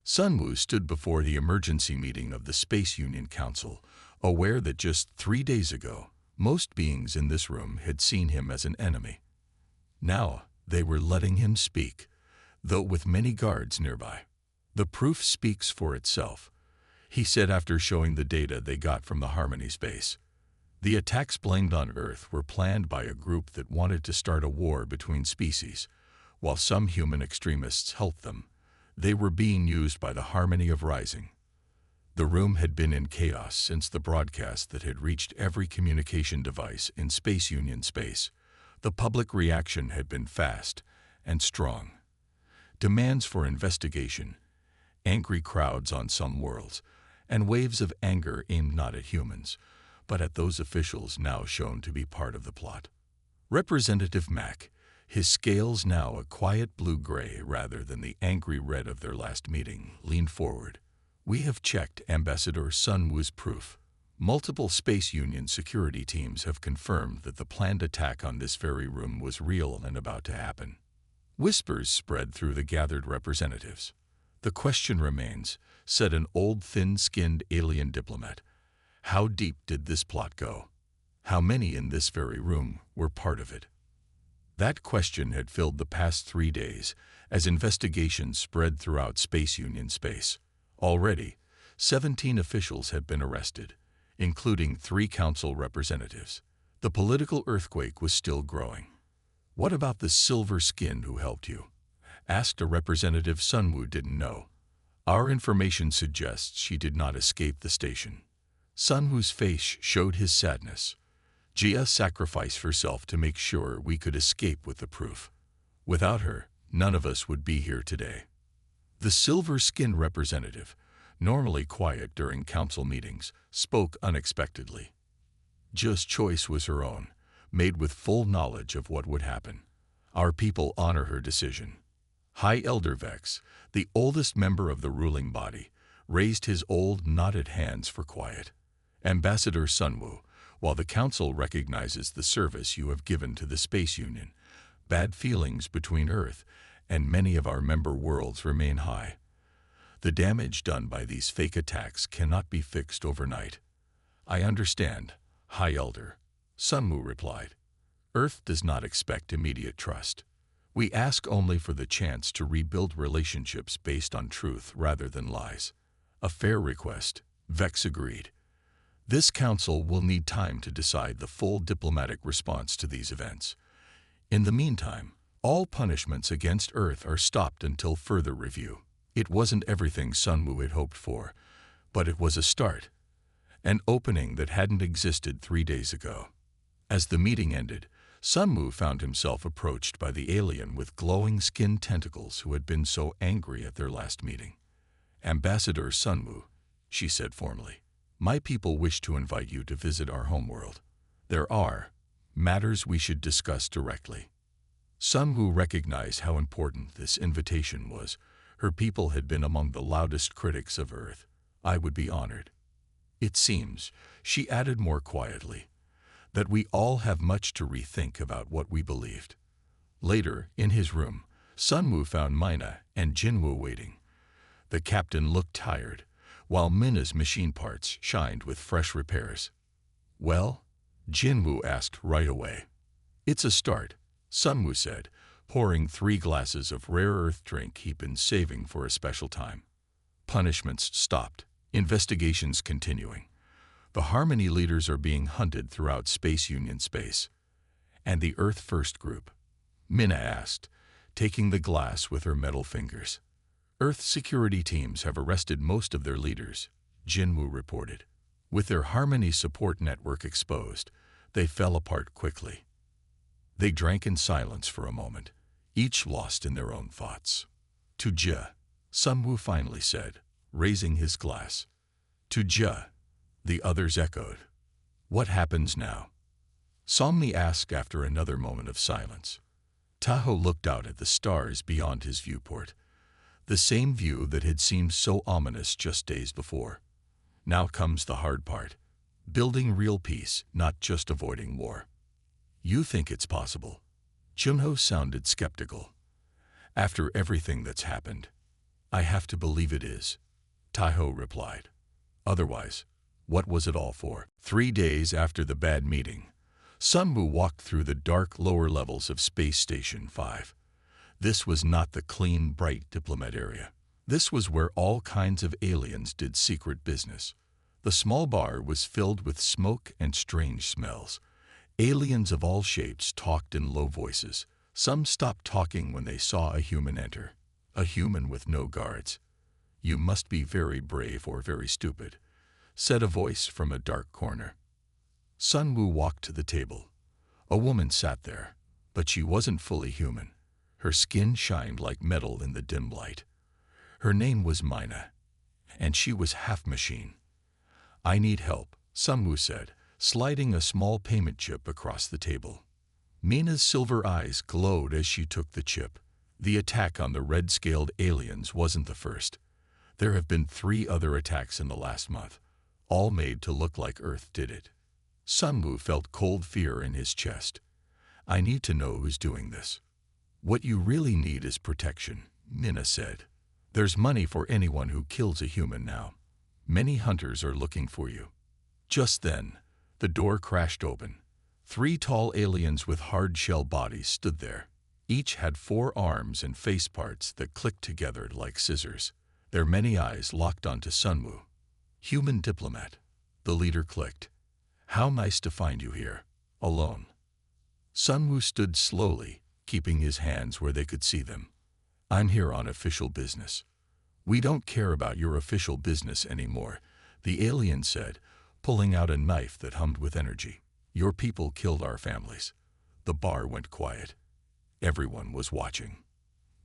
Sunwoo stood before the emergency meeting of the Space Union Council, aware that just 3 days ago, most beings in this room had seen him as an enemy. Now, they were letting him speak, though with many guards nearby. "The proof speaks for itself," he said after showing the data they got from the Harmony space. The attacks blamed on Earth were planned by a group that wanted to start a war between species. While some human extremists helped them, they were being used by the Harmony of Rising. The room had been in chaos since the broadcast that had reached every communication device in Space Union space. The public reaction had been fast and strong. Demands for investigation, angry crowds on some worlds, and waves of anger aimed not at humans, but at those officials now shown to be part of the plot. Representative Mack, his scales now a quiet blue-gray rather than the angry red of their last meeting, leaned forward. "We have checked Ambassador Sunwoo's proof. Multiple Space Union security teams have confirmed that the planned attack on this very room was real and about to happen." Whispers spread through the gathered representatives. "The question remains," said an old thin-skinned alien diplomat. "How deep did this plot go? How many in this very room were part of it?" That question had filled the past 3 days as investigations spread throughout Space Union space. Already, 17 officials had been arrested, including 3 council representatives. The political earthquake was still growing. "What about the silver-skinned who helped you?" asked a representative Sunwoo didn't know. "Our information suggests she did not escape the station." Sunwoo's face showed his sadness. "Jia sacrificed herself to make sure we could escape with the proof. Without her, none of us would be here today." The silver-skinned representative, normally quiet during council meetings, spoke unexpectedly. Jia's choice was her own, made with full knowledge of what would happen. Our people honor her decision. High Elder Vex, the oldest member of the ruling body, raised his old, knotted hands for quiet. "Ambassador Sunwoo, while the Council recognizes the service you have given to the Space Union, bad feelings between Earth and many of our member worlds remain high. The damage done by these fake attacks cannot be fixed overnight." "I understand, High Elder," Sunwoo replied. "Earth does not expect immediate trust. We ask only for the chance to rebuild relationships based on truth rather than lies." "A fair request," Vex agreed. "This council will need time to decide the full diplomatic response to these events. In the meantime, all punishments against Earth are stopped until further review." It wasn't everything Sunwoo had hoped for, but it was a start, an opening that hadn't existed 3 days ago. As the meeting ended, Sunwoo found himself approached by the alien with glowing skin tentacles who had been so angry at their last meeting. "Ambassador Sunwoo," she said formally, "my people wish to invite you to visit our homeworld. There are matters we should discuss directly." Sunwoo recognized how important this invitation was. Her people had been among the loudest critics of Earth. "I would be honored. It seems," she added more quietly, "that we all have much to rethink about what we believed." Later, in his room, Sunwoo found Mina and Jinwoo waiting. The captain looked tired, while Mina's machine parts shined with fresh repairs. "Well?" Jinwoo asked right away. "It's a start," Sunwoo said, pouring 3 glasses of rare earth drink he'd been saving for a special time. "Punishments stopped, investigations continuing. The Harmony leaders are being hunted throughout Space Union space." "And the Earth First group?" Mina asked, taking the glass with her metal fingers. "Earth security teams have arrested most of their leaders," Jinwoo reported. "With their Harmony support network exposed, they fell apart quickly." They drank in silence for a moment, each lost in their own thoughts. "To Jia," Sunwoo finally said, raising his glass. "To Jia," the others echoed. "What happens now?" Somni asked after another moment of silence. Tahoe looked out at the stars beyond his viewport, the same view that had seemed so ominous just days before. "Now comes the hard part. Building real peace, not just avoiding war." "You think it's possible?" Junho sounded skeptical. "After everything that's happened." I have to believe it is, Taiho replied. Otherwise, what was it all for? 3 days after the bad meeting, Sunwoo walked through the dark lower levels of Space Station 5. This was not the clean, bright diplomat area. This was where all kinds of aliens did secret business. The small bar was filled with smoke and strange smells. Aliens of all shapes talked in low voices. Some stopped talking when they saw a human enter. A human with no guards. "You must be very brave or very stupid," said a voice from a dark corner. Sunwoo walked to the table. A woman sat there, but she wasn't fully human. Her skin shined like metal in the dim light. Her name was Mina, and she was half machine. "I need help," Sunwoo said, sliding a small payment chip across the table. Mina's silver eyes glowed as she took the chip. The attack on the red-scaled aliens wasn't the first. There have been 3 other attacks in the last month, all made to look like Earth did it. Sunwoo felt cold fear in his chest. "I need to know who's doing this." "What you really need is protection," Mina said. "There's money for anyone who kills a human now. Many hunters are looking for you." Just then, the door crashed open. 3 tall aliens with hard-shell bodies stood there. Each had 4 arms and face parts that clicked together like scissors. Their many eyes locked onto Sunwoo. "Human diplomat," the leader clicked. "How nice to find you here, alone." Sunwoo stood slowly, keeping his hands where they could see them. "I'm here on official business." "We don't care about your official business anymore," the alien said, pulling out a knife that hummed with energy. "Your people killed our families." The bar went quiet. Everyone was watching.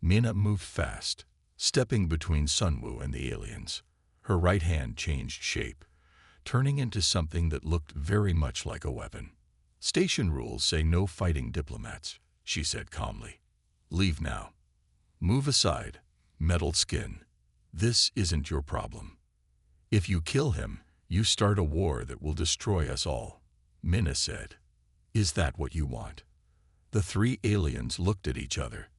Mina moved fast, stepping between Sunwoo and the aliens. Her right hand changed shape, turning into something that looked very much like a weapon. "Station rules say no fighting diplomats," she said calmly. "Leave now. Move aside, metal skin. This isn't your problem. If you kill him, you start a war that will destroy us all," Mina said. "Is that what you want?" The 3 aliens looked at each other.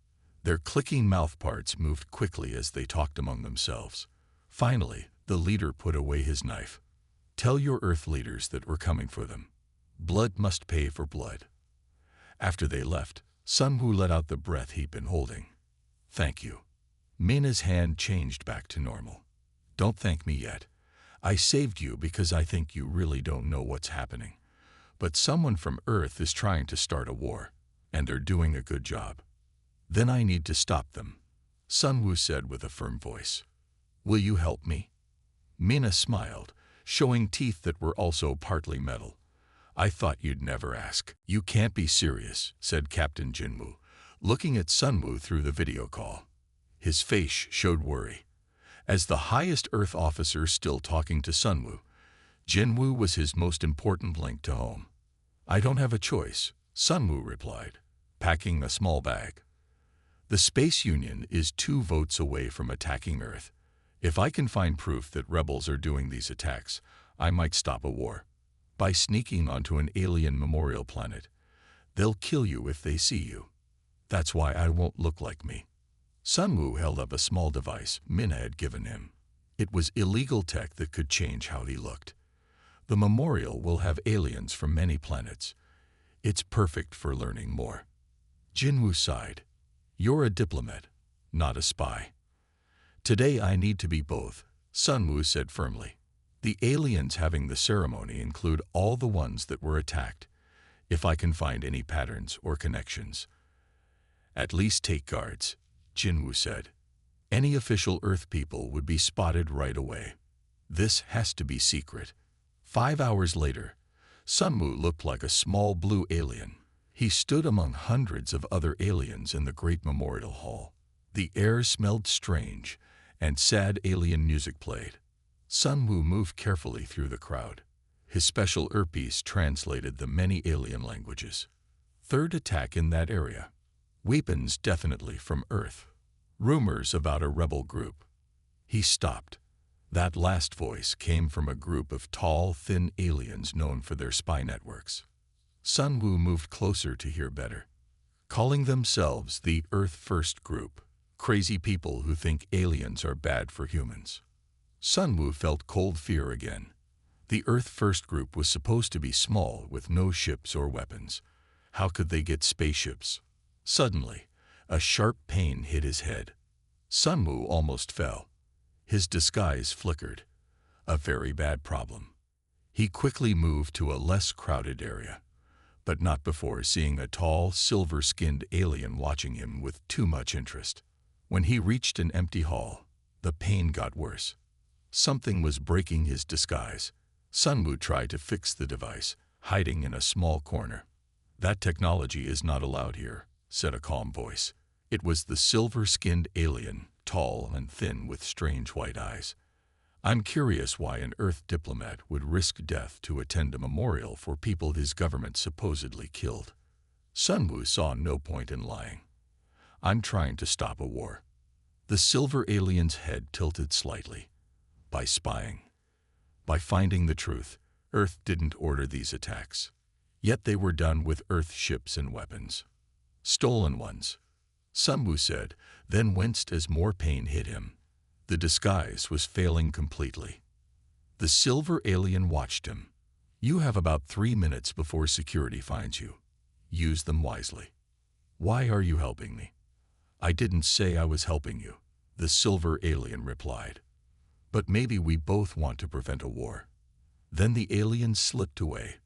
Their clicking mouthparts moved quickly as they talked among themselves. Finally, the leader put away his knife. "Tell your Earth leaders that we're coming for them. Blood must pay for blood." After they left, Sunwoo let out the breath he'd been holding. "Thank you." Mina's hand changed back to normal. "Don't thank me yet. I saved you because I think you really don't know what's happening. But someone from Earth is trying to start a war, and they're doing a good job. Then I need to stop them," Sunwoo said with a firm voice. "Will you help me?" Mina smiled, showing teeth that were also partly metal. "I thought you'd never ask." "You can't be serious," said Captain Jinwoo, looking at Sunwoo through the video call. His face showed worry. As the highest Earth officer still talking to Sunwoo, Jinwoo was his most important link to home. "I don't have a choice," Sunwoo replied, packing a small bag. "The Space Union is 2 votes away from attacking Earth. If I can find proof that rebels are doing these attacks, I might stop a war. By sneaking onto an alien memorial planet, they'll kill you if they see you. That's why I won't look like me." Sunwoo held up a small device Mina had given him. It was illegal tech that could change how he looked. "The memorial will have aliens from many planets. It's perfect for learning more." Jinwoo sighed. "You're a diplomat, not a spy." "Today I need to be both," Sunwoo said firmly. "The aliens having the ceremony include all the ones that were attacked, if I can find any patterns or connections." "At least take guards," Jinwoo said. "Any official Earth people would be spotted right away. This has to be secret." 5 hours later, Sunwoo looked like a small blue alien. He stood among hundreds of other aliens in the Great Memorial Hall. The air smelled strange, and sad alien music played. Sunwoo moved carefully through the crowd. His special earpiece translated the many alien languages. "Third attack in that area. Weapons definitely from Earth. Rumors about a rebel group." He stopped. That last voice came from a group of tall, thin aliens known for their spy networks. Sunwoo moved closer to hear better. "Calling themselves the Earth First Group. Crazy people who think aliens are bad for humans. Sun Wu felt cold fear again. The Earth First group was supposed to be small with no ships or weapons. How could they get spaceships? Suddenly, a sharp pain hit his head. Sun Wu almost fell. His disguise flickered. A very bad problem. He quickly moved to a less crowded area, but not before seeing a tall, silver-skinned alien watching him with too much interest. When he reached an empty hall, the pain got worse. Something was breaking his disguise. Sun Wu tried to fix the device, hiding in a small corner. "That technology is not allowed here," said a calm voice. It was the silver-skinned alien, tall and thin with strange white eyes. "I'm curious why an Earth diplomat would risk death to attend a memorial for people his government supposedly killed." Sun Wu saw no point in lying. "I'm trying to stop a war." The silver alien's head tilted slightly. "By spying. By finding the truth. Earth didn't order these attacks. Yet they were done with Earth ships and weapons. Stolen ones." Sun Wu said, then winced as more pain hit him. The disguise was failing completely. The silver alien watched him. "You have about 3 minutes before security finds you. Use them wisely." "Why are you helping me?" "I didn't say I was helping you," the silver alien replied. "But maybe we both want to prevent a war." Then the alien slipped away,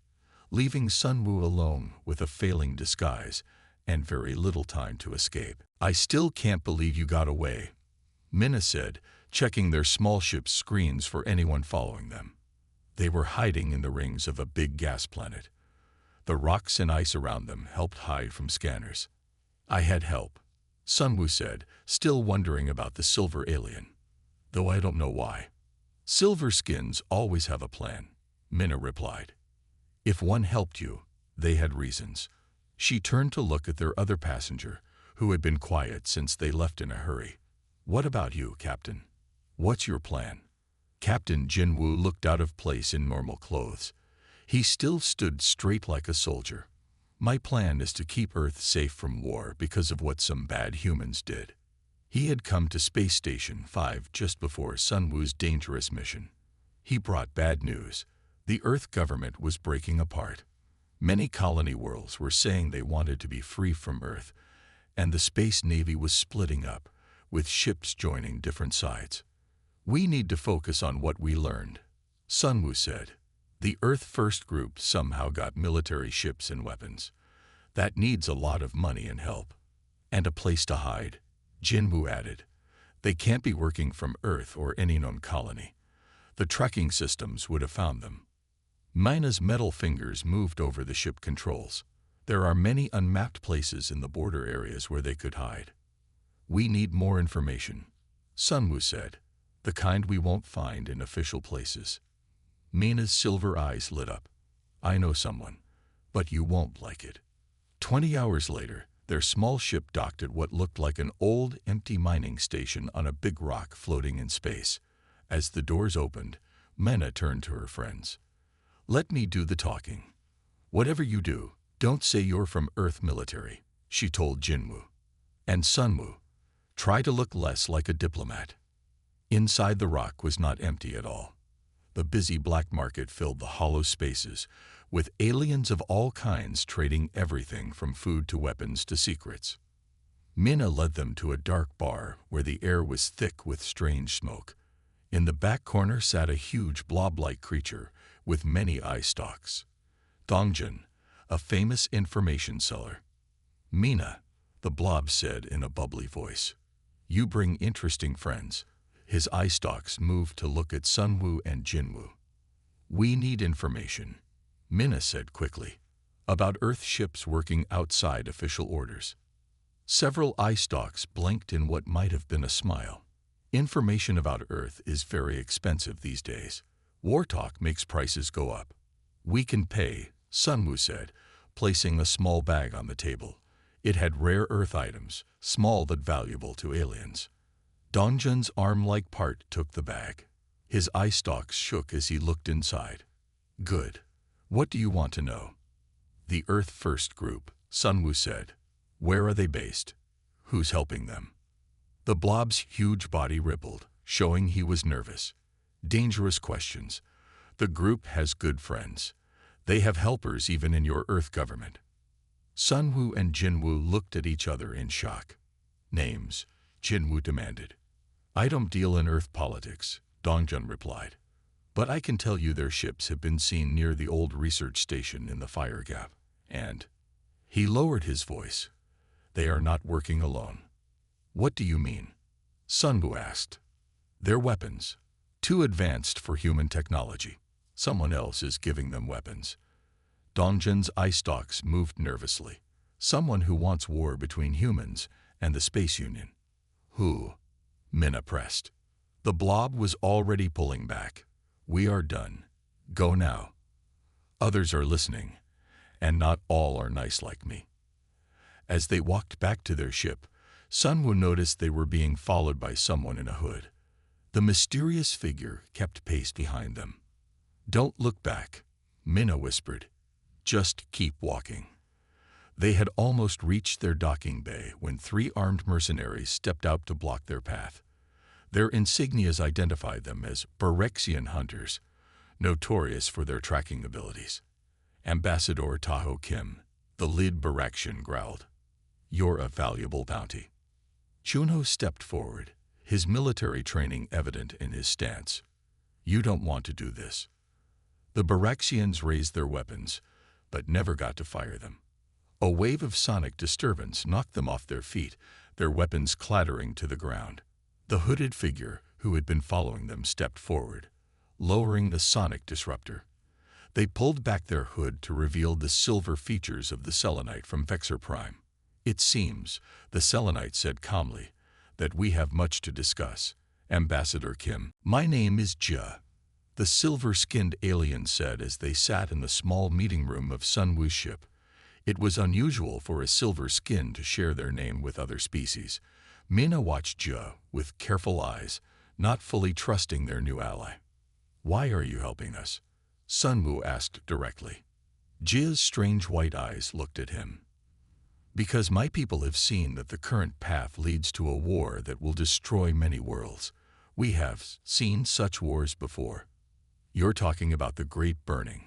leaving Sun Wu alone with a failing disguise and very little time to escape. "I still can't believe you got away," Minna said, checking their small ship's screens for anyone following them. They were hiding in the rings of a big gas planet. The rocks and ice around them helped hide from scanners. "I had help," Sun Wu said, still wondering about the silver alien. "Though I don't know why." "Silver skins always have a plan," Minna replied. "If one helped you, they had reasons." She turned to look at their other passenger, who had been quiet since they left in a hurry. "What about you, Captain? What's your plan?" Captain Jinwoo looked out of place in normal clothes. He still stood straight like a soldier. "My plan is to keep Earth safe from war because of what some bad humans did." He had come to Space Station 5 just before Sun Wu's dangerous mission. He brought bad news. The Earth government was breaking apart. Many colony worlds were saying they wanted to be free from Earth, and the Space Navy was splitting up, with ships joining different sides. "We need to focus on what we learned," Sun Wu said. "The Earth First group somehow got military ships and weapons. That needs a lot of money and help. And a place to hide," Jinwoo added. "They can't be working from Earth or any known colony. The tracking systems would have found them." Mina's metal fingers moved over the ship controls. "There are many unmapped places in the border areas where they could hide. We need more information," Sun Wu said, "the kind we won't find in official places." Mina's silver eyes lit up. "I know someone, but you won't like it." 20 hours later, their small ship docked at what looked like an old, empty mining station on a big rock floating in space. As the doors opened, Mina turned to her friends. "Let me do the talking. Whatever you do, don't say you're from Earth military," she told Jinwoo. "And Sun Wu, try to look less like a diplomat." Inside the rock was not empty at all. The busy black market filled the hollow spaces, with aliens of all kinds trading everything from food to weapons to secrets. Mina led them to a dark bar where the air was thick with strange smoke. In the back corner sat a huge blob-like creature with many eye stalks. Dongjun, a famous information seller. "Mina," the blob said in a bubbly voice, "you bring interesting friends." His eye stalks moved to look at Sun Wu and Jinwoo. "We need information," Mina said quickly, "about Earth ships working outside official orders." Several eye stalks blinked in what might have been a smile. "Information about Earth is very expensive these days. War talk makes prices go up." "We can pay," Sun Wu said, placing a small bag on the table. It had rare Earth items, small but valuable to aliens. Dongjun's arm-like part took the bag. His eye stalks shook as he looked inside. "Good. What do you want to know?" "The Earth First group," Sun Wu said. "Where are they based? Who's helping them?" The blob's huge body rippled, showing he was nervous. Dangerous questions. The group has good friends. They have helpers even in your Earth government. Sunwoo and Jinwoo looked at each other in shock. Names, Jinwoo demanded. I don't deal in Earth politics, Dongjun replied. But I can tell you their ships have been seen near the old research station in the Fire Gap. And he lowered his voice. They are not working alone. What do you mean? Sunwoo asked. Their weapons. Too advanced for human technology. Someone else is giving them weapons. Dongjun's eye stalks moved nervously. Someone who wants war between humans and the Space Union. Who? Minna pressed. The blob was already pulling back. We are done. Go now. Others are listening, and not all are nice like me. As they walked back to their ship, Sunwoo noticed they were being followed by someone in a hood. The mysterious figure kept pace behind them. Don't look back, Minna whispered. Just keep walking. They had almost reached their docking bay when 3 armed mercenaries stepped out to block their path. Their insignias identified them as Barexian hunters, notorious for their tracking abilities. Ambassador Taho Kim, the lead Baraxian, growled. You're a valuable bounty. Chunho stepped forward, his military training evident in his stance. You don't want to do this. The Baraxians raised their weapons, but never got to fire them. A wave of sonic disturbance knocked them off their feet, their weapons clattering to the ground. The hooded figure who had been following them stepped forward, lowering the sonic disruptor. They pulled back their hood to reveal the silver features of the selenite from Vexor Prime. It seems, the selenite said calmly, that we have much to discuss. Ambassador Kim. My name is Jia, the silver-skinned alien said as they sat in the small meeting room of Sunwoo's ship. It was unusual for a silver skin to share their name with other species. Minna watched Jia with careful eyes, not fully trusting their new ally. Why are you helping us? Sunwoo asked directly. Jia's strange white eyes looked at him. Because my people have seen that the current path leads to a war that will destroy many worlds. We have seen such wars before. You're talking about the Great Burning,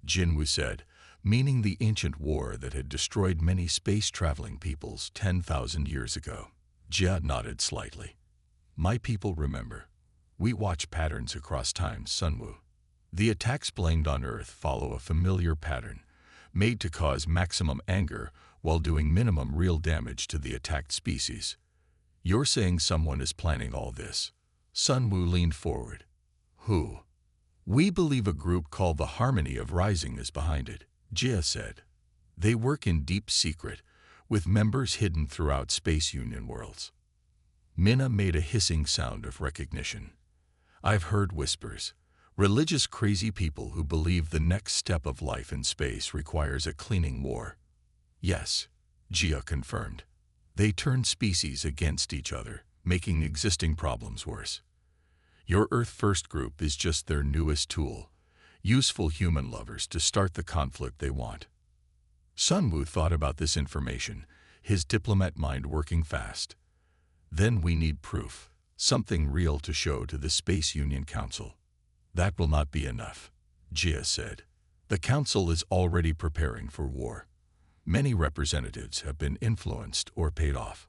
Jinwoo said, meaning the ancient war that had destroyed many space-traveling peoples 10,000 years ago. Jia nodded slightly. My people remember. We watch patterns across time, Sunwoo. The attacks blamed on Earth follow a familiar pattern, made to cause maximum anger while doing minimum real damage to the attacked species. You're saying someone is planning all this? Sunwoo leaned forward. Who? We believe a group called the Harmony of Rising is behind it, Jia said. They work in deep secret, with members hidden throughout Space Union worlds. Minna made a hissing sound of recognition. I've heard whispers. Religious crazy people who believe the next step of life in space requires a cleaning war. Yes, Jia confirmed. They turn species against each other, making existing problems worse. Your Earth First group is just their newest tool, useful human lovers to start the conflict they want. Sunwoo thought about this information, his diplomat mind working fast. Then we need proof, something real to show to the Space Union Council. That will not be enough, Jia said. The Council is already preparing for war. Many representatives have been influenced or paid off.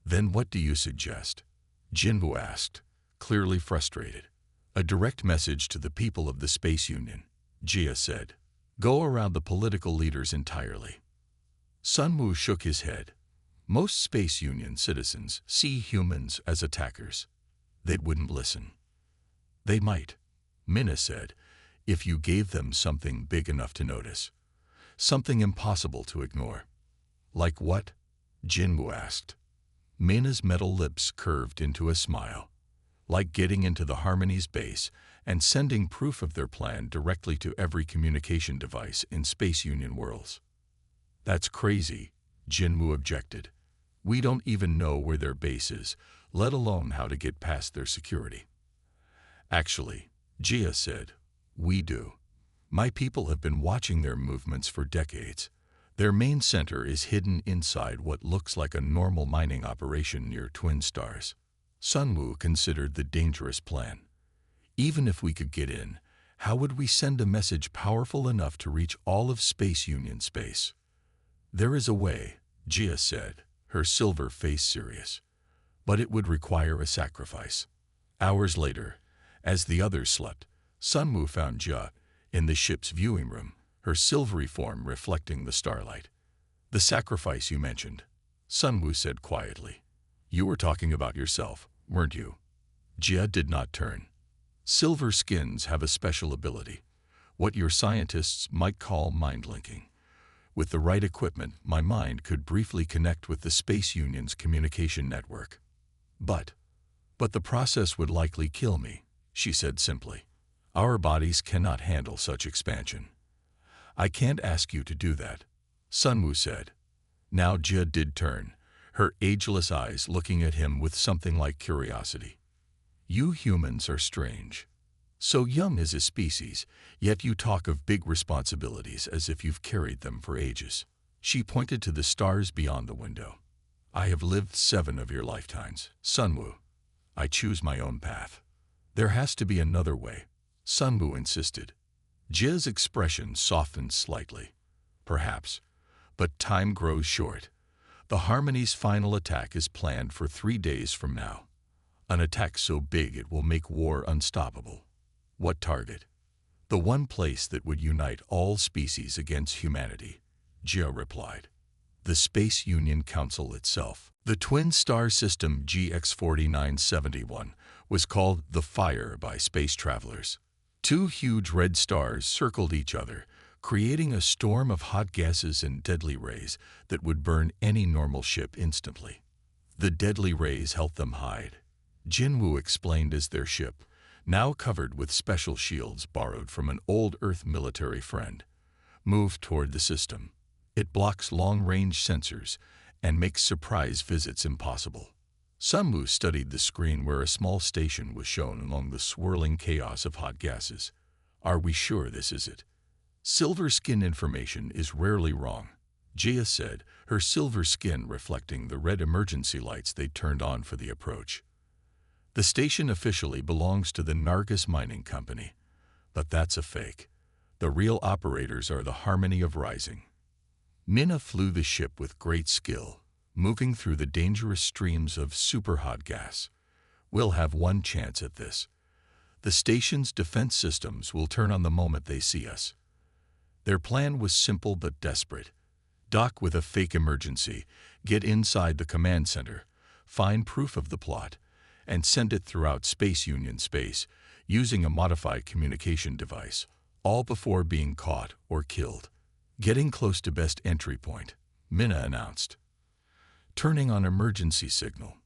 Then what do you suggest? Jinwoo asked, clearly frustrated. A direct message to the people of the Space Union, Jia said. Go around the political leaders entirely. Sunwoo shook his head. Most Space Union citizens see humans as attackers. They wouldn't listen. They might, Minna said, if you gave them something big enough to notice. Something impossible to ignore. Like what? Jinwoo asked. Minna's metal lips curved into a smile. Like getting into the Harmony's base and sending proof of their plan directly to every communication device in Space Union worlds. That's crazy, Jinwoo objected. We don't even know where their base is, let alone how to get past their security. Actually, Jia said, we do. My people have been watching their movements for decades. Their main center is hidden inside what looks like a normal mining operation near twin stars. Sunwoo considered the dangerous plan. Even if we could get in, how would we send a message powerful enough to reach all of Space Union space? There is a way, Jia said, her silver face serious. But it would require a sacrifice. Hours later, as the others slept, Sunwoo found Jia in the ship's viewing room, her silvery form reflecting the starlight. "The sacrifice you mentioned," Sunwoo said quietly. "You were talking about yourself, weren't you?" Jia did not turn. Silver skins have a special ability, what your scientists might call mind-linking. With the right equipment, my mind could briefly connect with the Space Union's communication network. But the process would likely kill me," she said simply. "Our bodies cannot handle such expansion." "I can't ask you to do that," Sunwoo said. Now Jia did turn, her ageless eyes looking at him with something like curiosity. "You humans are strange. So young as a species, yet you talk of big responsibilities as if you've carried them for ages." She pointed to the stars beyond the window. "I have lived 7 of your lifetimes, Sunwoo. I choose my own path." "There has to be another way," Sunwoo insisted. Jia's expression softened slightly. "Perhaps, but time grows short. The Harmony's final attack is planned for 3 days from now. An attack so big it will make war unstoppable." "What target?" "The one place that would unite all species against humanity," Jia replied. "The Space Union Council itself." The twin star system GX4971 was called the Fire by space travelers. 2 huge red stars circled each other, creating a storm of hot gases and deadly rays that would burn any normal ship instantly. The deadly rays helped them hide. Jinwoo explained as their ship, now covered with special shields borrowed from an old Earth military friend, moved toward the system. It blocks long-range sensors and makes surprise visits impossible. Sunwoo studied the screen where a small station was shown among the swirling chaos of hot gases. "Are we sure this is it?" "Silver skin information is rarely wrong," Jia said, her silver skin reflecting the red emergency lights they turned on for the approach. "The station officially belongs to the Nargis Mining Company, but that's a fake. The real operators are the Harmony of Rising." Minna flew the ship with great skill, moving through the dangerous streams of superhot gas. "We'll have one chance at this. The station's defense systems will turn on the moment they see us." Their plan was simple but desperate. Dock with a fake emergency, get inside the command center, find proof of the plot, and send it throughout Space Union space using a modified communication device, all before being caught or killed. "Getting close to best entry point," Minna announced. Turning on emergency signal.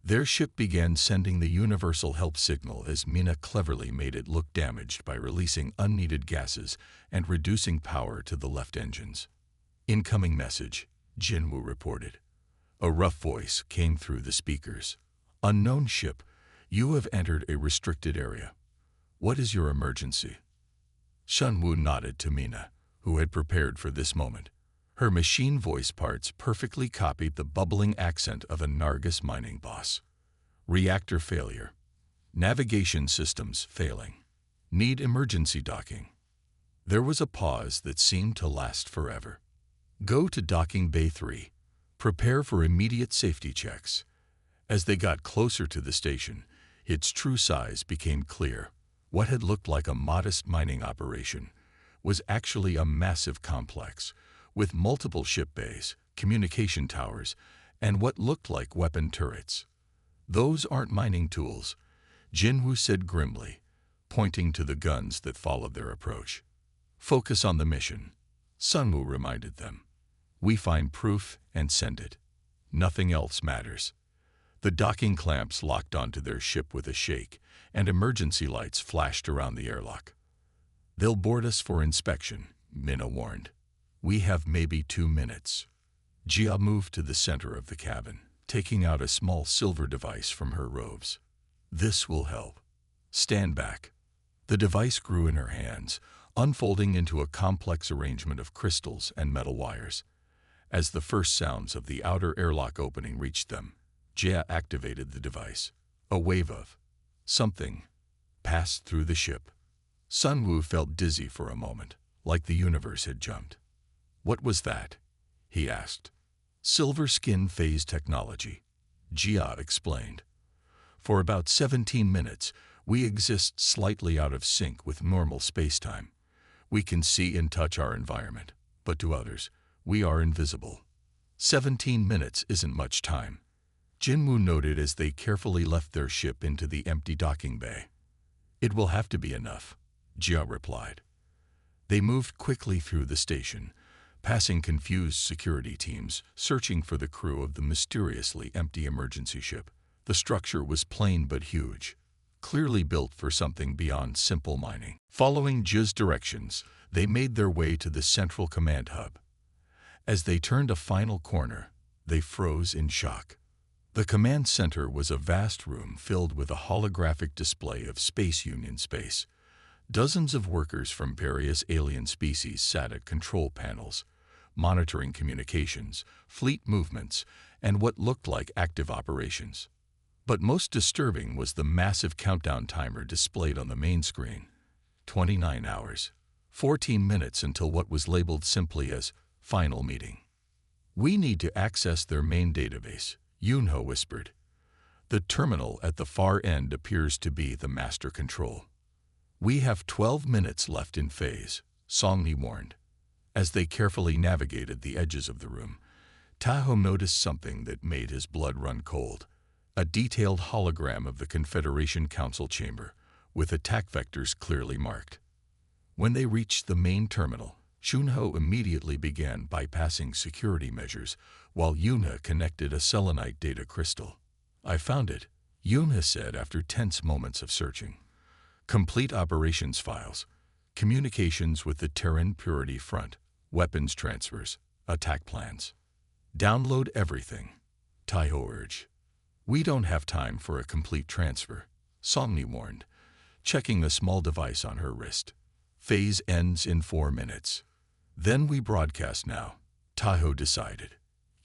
Their ship began sending the universal help signal as Minna cleverly made it look damaged by releasing unneeded gases and reducing power to the left engines. "Incoming message," Jinwoo reported. A rough voice came through the speakers. "Unknown ship, you have entered a restricted area. What is your emergency?" Sunwoo nodded to Minna, who had prepared for this moment. Her machine voice parts perfectly copied the bubbling accent of a Nargis mining boss. "Reactor failure. Navigation systems failing. Need emergency docking." There was a pause that seemed to last forever. "Go to docking bay 3. Prepare for immediate safety checks." As they got closer to the station, its true size became clear. What had looked like a modest mining operation was actually a massive complex, with multiple ship bays, communication towers, and what looked like weapon turrets. "Those aren't mining tools," Jinwoo said grimly, pointing to the guns that followed their approach. "Focus on the mission," Sunwoo reminded them. "We find proof and send it. Nothing else matters." The docking clamps locked onto their ship with a shake, and emergency lights flashed around the airlock. "They'll board us for inspection," Minna warned. "We have maybe 2 minutes." Jia moved to the center of the cabin, taking out a small silver device from her robes. "This will help. Stand back." The device grew in her hands, unfolding into a complex arrangement of crystals and metal wires. As the first sounds of the outer airlock opening reached them, Jia activated the device. A wave of something passed through the ship. Sun Wu felt dizzy for a moment, like the universe had jumped. "What was that?" he asked. "Silver skin phase technology," Jia explained. "For about 17 minutes, we exist slightly out of sync with normal spacetime. We can see and touch our environment, but to others, we are invisible." 17 minutes isn't much time, Jinwu noted as they carefully left their ship into the empty docking bay. "It will have to be enough," Jia replied. They moved quickly through the station, passing confused security teams searching for the crew of the mysteriously empty emergency ship. The structure was plain but huge, clearly built for something beyond simple mining. Following Jia's directions, they made their way to the central command hub. As they turned a final corner, they froze in shock. The command center was a vast room filled with a holographic display of Space Union space. Dozens of workers from various alien species sat at control panels, monitoring communications, fleet movements, and what looked like active operations. But most disturbing was the massive countdown timer displayed on the main screen. 29 hours, 14 minutes until what was labeled simply as final meeting. "We need to access their main database," Yunho whispered. "The terminal at the far end appears to be the master control." "We have 12 minutes left in phase," Songni warned. As they carefully navigated the edges of the room, Tahoe noticed something that made his blood run cold. A detailed hologram of the Confederation Council chamber, with attack vectors clearly marked. When they reached the main terminal, Shunho immediately began bypassing security measures, while Yuna connected a selenite data crystal. "I found it," Yuna said after tense moments of searching. "Complete operations files, communications with the Terran Purity Front, weapons transfers, attack plans. Download everything," Tahoe urged. "We don't have time for a complete transfer," Somni warned, checking the small device on her wrist. "Phase ends in 4 minutes. Then we broadcast now," Tahoe decided.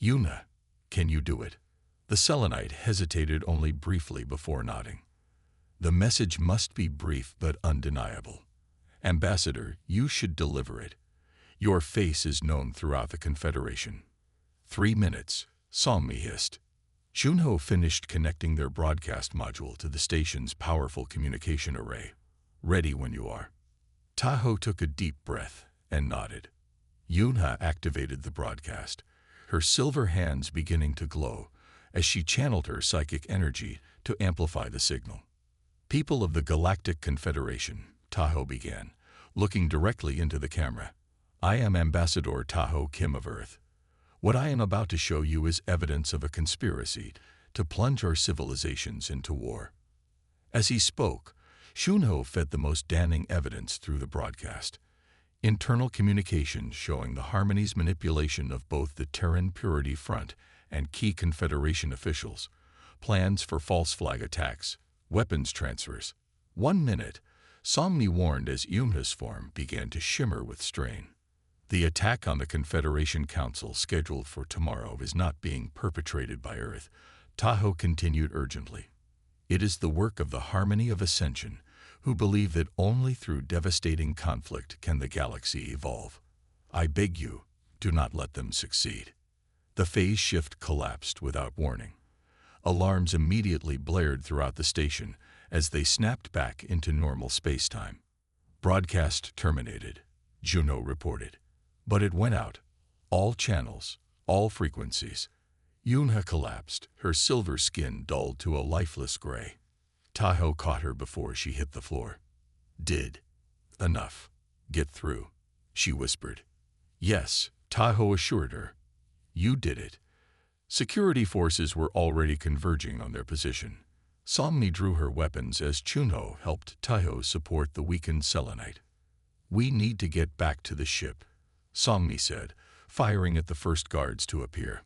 "Yuna, can you do it?" The selenite hesitated only briefly before nodding. "The message must be brief but undeniable. Ambassador, you should deliver it. Your face is known throughout the Confederation." 3 minutes, Somni hissed. Shunho finished connecting their broadcast module to the station's powerful communication array. "Ready when you are." Tahoe took a deep breath and nodded. Yunha activated the broadcast, her silver hands beginning to glow as she channeled her psychic energy to amplify the signal. "People of the Galactic Confederation," Tahoe began, looking directly into the camera. "I am Ambassador Tahoe Kim of Earth. What I am about to show you is evidence of a conspiracy to plunge our civilizations into war." As he spoke, Shunho fed the most damning evidence through the broadcast. Internal communications showing the Harmony's manipulation of both the Terran Purity Front and key Confederation officials, plans for false flag attacks, weapons transfers. 1 minute, Somni warned as Yunha's form began to shimmer with strain. "The attack on the Confederation Council scheduled for tomorrow is not being perpetrated by Earth," Tahoe continued urgently. "It is the work of the Harmony of Ascension, who believe that only through devastating conflict can the galaxy evolve. I beg you, do not let them succeed." The phase shift collapsed without warning. Alarms immediately blared throughout the station as they snapped back into normal spacetime. "Broadcast terminated," Juno reported. But it went out. All channels, all frequencies. Yunha collapsed, her silver skin dulled to a lifeless gray. Tahoe caught her before she hit the floor. "Did enough get through?" she whispered. "Yes," Tahoe assured her. "You did it." Security forces were already converging on their position. Somni drew her weapons as Chunho helped Tahoe support the weakened selenite. "We need to get back to the ship," Somni said, firing at the first guards to appear.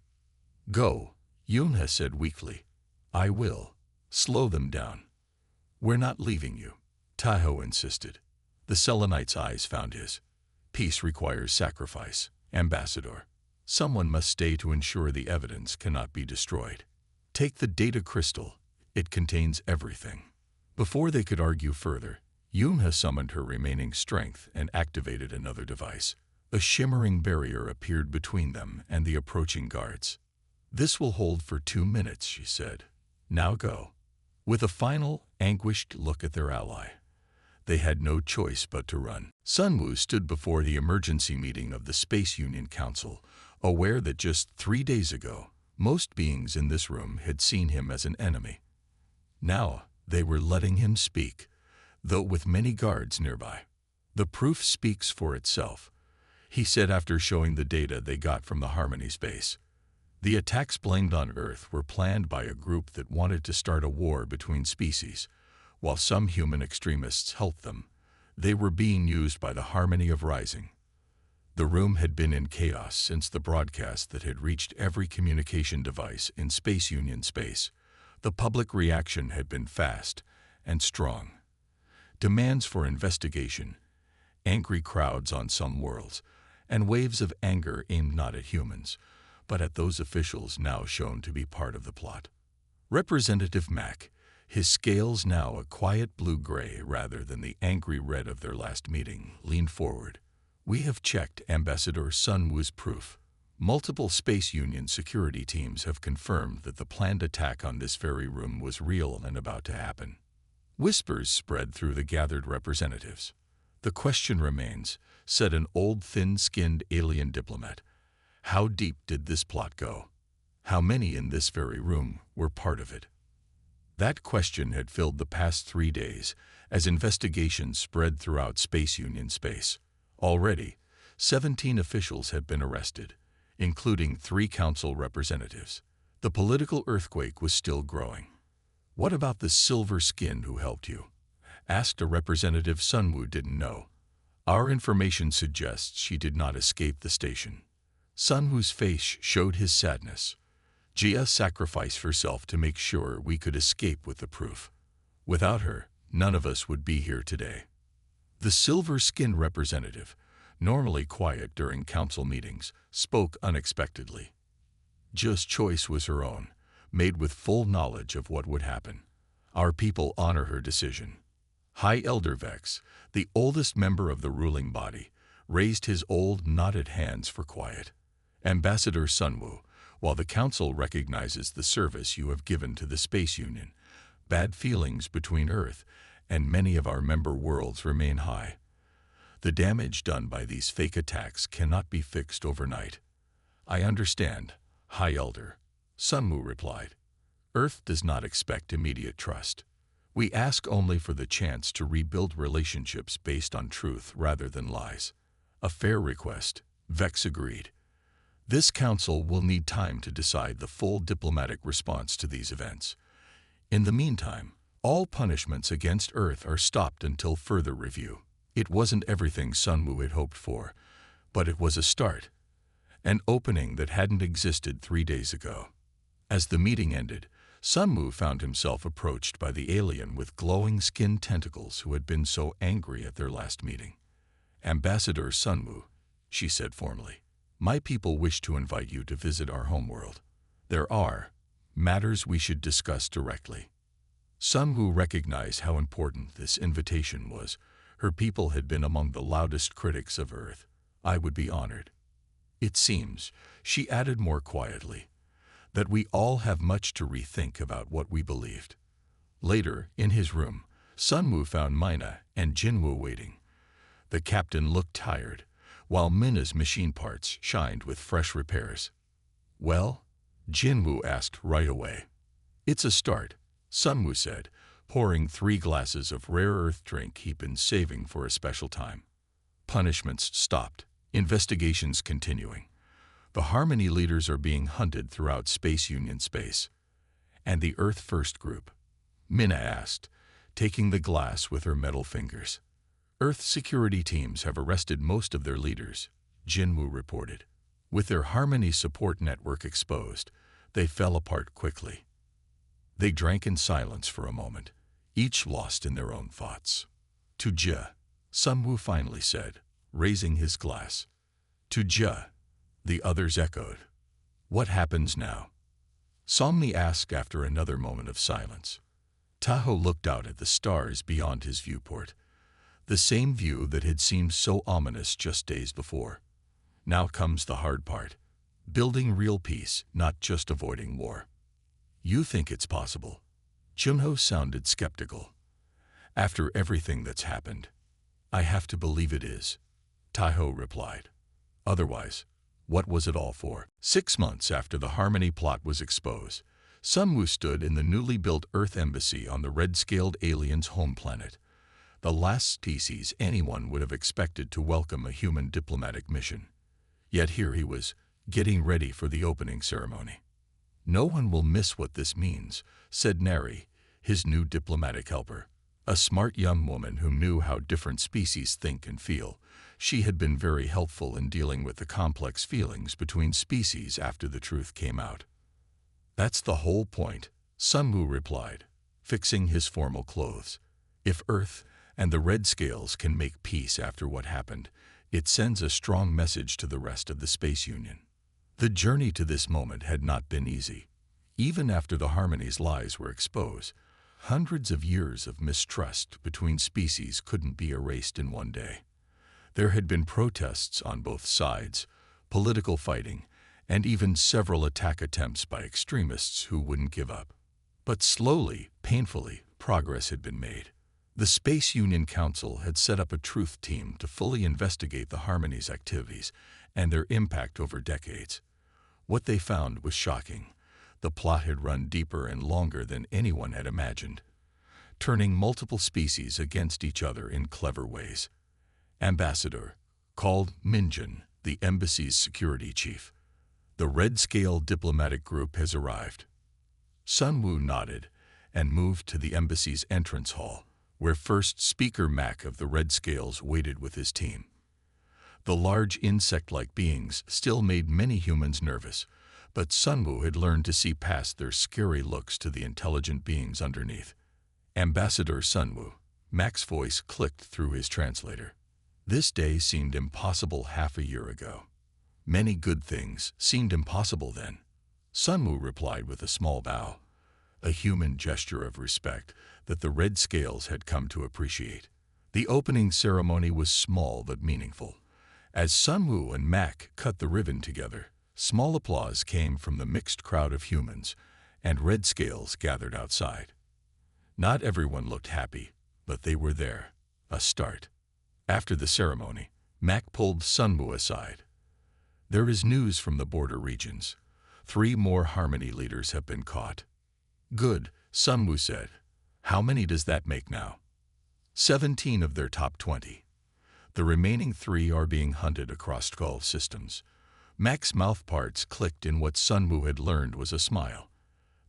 "Go," Yunha said weakly. "I will. Slow them down." "We're not leaving you," Tahoe insisted. The Selenite's eyes found his. Peace requires sacrifice, Ambassador. Someone must stay to ensure the evidence cannot be destroyed. Take the data crystal. It contains everything. Before they could argue further, Yumha summoned her remaining strength and activated another device. A shimmering barrier appeared between them and the approaching guards. "This will hold for 2 minutes," she said. "Now go." With a final, anguished look at their ally, they had no choice but to run. Sunwoo stood before the emergency meeting of the Space Union Council, aware that just 3 days ago, most beings in this room had seen him as an enemy. Now, they were letting him speak, though with many guards nearby. "The proof speaks for itself," he said after showing the data they got from the Harmony space. The attacks blamed on Earth were planned by a group that wanted to start a war between species. While some human extremists helped them, they were being used by the Harmony of Rising. The room had been in chaos since the broadcast that had reached every communication device in Space Union space. The public reaction had been fast and strong. Demands for investigation, angry crowds on some worlds, and waves of anger aimed not at humans, but at those officials now shown to be part of the plot. Representative Mack, his scales now a quiet blue-gray rather than the angry red of their last meeting, leaned forward. "We have checked Ambassador Sunwoo's proof. Multiple Space Union security teams have confirmed that the planned attack on this very room was real and about to happen." Whispers spread through the gathered representatives. "The question remains," said an old, thin-skinned alien diplomat. "How deep did this plot go? How many in this very room were part of it?" That question had filled the past 3 days as investigations spread throughout Space Union space. Already, 17 officials had been arrested, including 3 council representatives. The political earthquake was still growing. "What about the silver-skinned who helped you?" asked a representative Sunwoo didn't know. "Our information suggests she did not escape the station." Sunwoo's face showed his sadness. "Jia sacrificed herself to make sure we could escape with the proof. Without her, none of us would be here today." The silver-skinned representative, normally quiet during council meetings, spoke unexpectedly. Jia's choice was her own, made with full knowledge of what would happen. Our people honor her decision. High Elder Vex, the oldest member of the ruling body, raised his old, knotted hands for quiet. "Ambassador Sunwoo, while the Council recognizes the service you have given to the Space Union, bad feelings between Earth and many of our member worlds remain high. The damage done by these fake attacks cannot be fixed overnight." "I understand, High Elder," Sunwoo replied. "Earth does not expect immediate trust. We ask only for the chance to rebuild relationships based on truth rather than lies." "A fair request," Vex agreed. "This council will need time to decide the full diplomatic response to these events. In the meantime, all punishments against Earth are stopped until further review." It wasn't everything Sunwoo had hoped for, but it was a start, an opening that hadn't existed 3 days ago. As the meeting ended, Sunwoo found himself approached by the alien with glowing skin tentacles who had been so angry at their last meeting. "Ambassador Sunwoo," she said formally, "my people wish to invite you to visit our homeworld. There are matters we should discuss directly." Sunwoo recognized how important this invitation was. Her people had been among the loudest critics of Earth. "I would be honored. It seems," she added more quietly, "that we all have much to rethink about what we believed." Later, in his room, Sunwoo found Mina and Jinwoo waiting. The captain looked tired, while Mina's machine parts shined with fresh repairs. "Well?" Jinwoo asked right away. "It's a start," Sunwoo said, pouring 3 glasses of rare earth drink he'd been saving for a special time. "Punishments stopped. Investigations continuing. The Harmony leaders are being hunted throughout Space Union space." "And the Earth First group?" Mina asked, taking the glass with her metal fingers. "Earth security teams have arrested most of their leaders," Jinwoo reported. "With their Harmony support network exposed, they fell apart quickly." They drank in silence for a moment, each lost in their own thoughts. "To Jia," Sun Wu finally said, raising his glass. To Ja, the others echoed. What happens now? Somni asked after another moment of silence. Tahoe looked out at the stars beyond his viewport, the same view that had seemed so ominous just days before. Now comes the hard part. Building real peace, not just avoiding war. You think it's possible? Junho sounded skeptical. After everything that's happened, I have to believe it is, Tahoe replied. Otherwise, what was it all for? 6 months after the Harmony plot was exposed, Sun Wu stood in the newly built Earth Embassy on the red-scaled aliens' home planet, the last species anyone would have expected to welcome a human diplomatic mission. Yet here he was, getting ready for the opening ceremony. No one will miss what this means, said Neri, his new diplomatic helper. A smart young woman who knew how different species think and feel. She had been very helpful in dealing with the complex feelings between species after the truth came out. That's the whole point, Sun Wu replied, fixing his formal clothes. If Earth and the Red Scales can make peace after what happened, it sends a strong message to the rest of the Space Union. The journey to this moment had not been easy. Even after the Harmony's lies were exposed, hundreds of years of mistrust between species couldn't be erased in one day. There had been protests on both sides, political fighting, and even several attack attempts by extremists who wouldn't give up. But slowly, painfully, progress had been made. The Space Union Council had set up a truth team to fully investigate the Harmony's activities and their impact over decades. What they found was shocking. The plot had run deeper and longer than anyone had imagined, turning multiple species against each other in clever ways. Ambassador, called Minjin, the embassy's security chief. The Red Scale diplomatic group has arrived. Sun Wu nodded and moved to the embassy's entrance hall, where First Speaker Mac of the Red Scales waited with his team. The large insect-like beings still made many humans nervous, but Sun Wu had learned to see past their scary looks to the intelligent beings underneath. Ambassador Sun Wu, Mac's voice clicked through his translator. This day seemed impossible half a year ago. Many good things seemed impossible then. Sun Wu replied with a small bow, a human gesture of respect that the Red Scales had come to appreciate. The opening ceremony was small but meaningful. As Sun Wu and Mac cut the ribbon together, small applause came from the mixed crowd of humans, and Red Scales gathered outside. Not everyone looked happy, but they were there. A start. After the ceremony, Mac pulled Sun Wu aside. There is news from the border regions. 3 more Harmony leaders have been caught. Good, Sun Wu said. How many does that make now? 17 of their top 20. The remaining 3 are being hunted across 12 systems. Mac's mouth parts clicked in what Sun Wu had learned was a smile.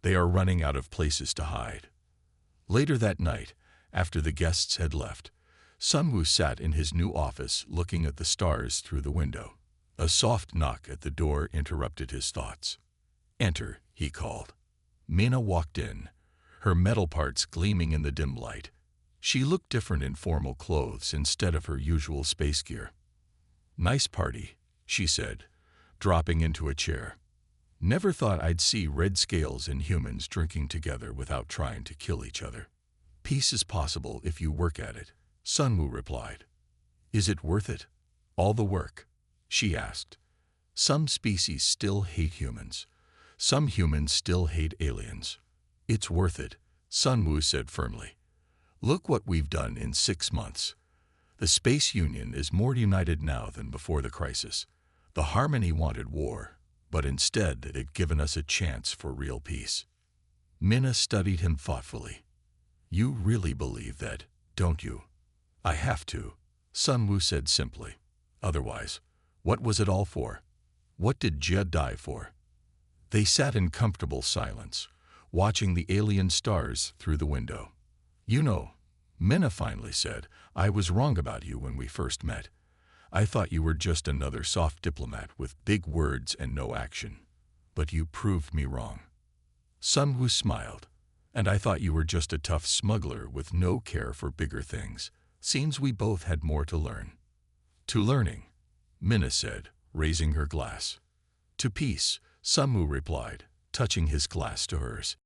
They are running out of places to hide. Later that night, after the guests had left, Sun Wu sat in his new office looking at the stars through the window. A soft knock at the door interrupted his thoughts. Enter, he called. Mina walked in, her metal parts gleaming in the dim light. She looked different in formal clothes instead of her usual space gear. Nice party, she said, dropping into a chair. Never thought I'd see Red Scales and humans drinking together without trying to kill each other. Peace is possible if you work at it, Sun Wu replied. Is it worth it? All the work? She asked. Some species still hate humans. Some humans still hate aliens. It's worth it, Sun Wu said firmly. Look what we've done in 6 months. The Space Union is more united now than before the crisis. The Harmony wanted war, but instead it had given us a chance for real peace. Mina studied him thoughtfully. You really believe that, don't you? I have to, Sun Wu said simply. Otherwise, what was it all for? What did Jed die for? They sat in comfortable silence, watching the alien stars through the window. You know, Mina finally said, I was wrong about you when we first met. I thought you were just another soft diplomat with big words and no action. But you proved me wrong. Sun Wu smiled. And I thought you were just a tough smuggler with no care for bigger things, Seems we both had more to learn. To learning, Minna said, raising her glass. To peace, Samu replied, touching his glass to hers.